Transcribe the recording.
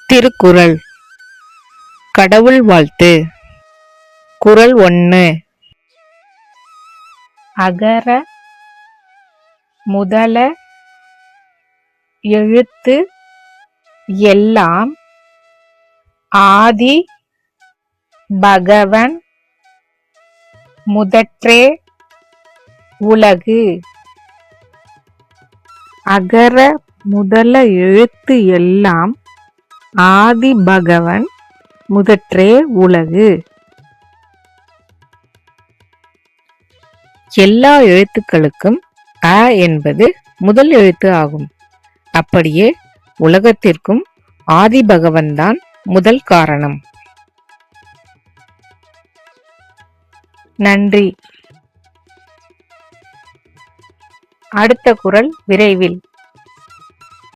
திருக்குறள். கடவுள் வாழ்த்து. குறள் 1. அகர முதல எழுத்து எல்லாம் ஆதி பகவன் முதற்றே உலகு. அகர முதல எழுத்து எல்லாம் ஆதி பகவன் முதற்றே உலகு. எல்லா எழுத்துக்களுக்கும் அ என்பது முதல் எழுத்து ஆகும். அப்படியே உலகத்திற்கும் ஆதி பகவன்தான் முதல் காரணம். நன்றி. அடுத்த குறள் விரைவில்.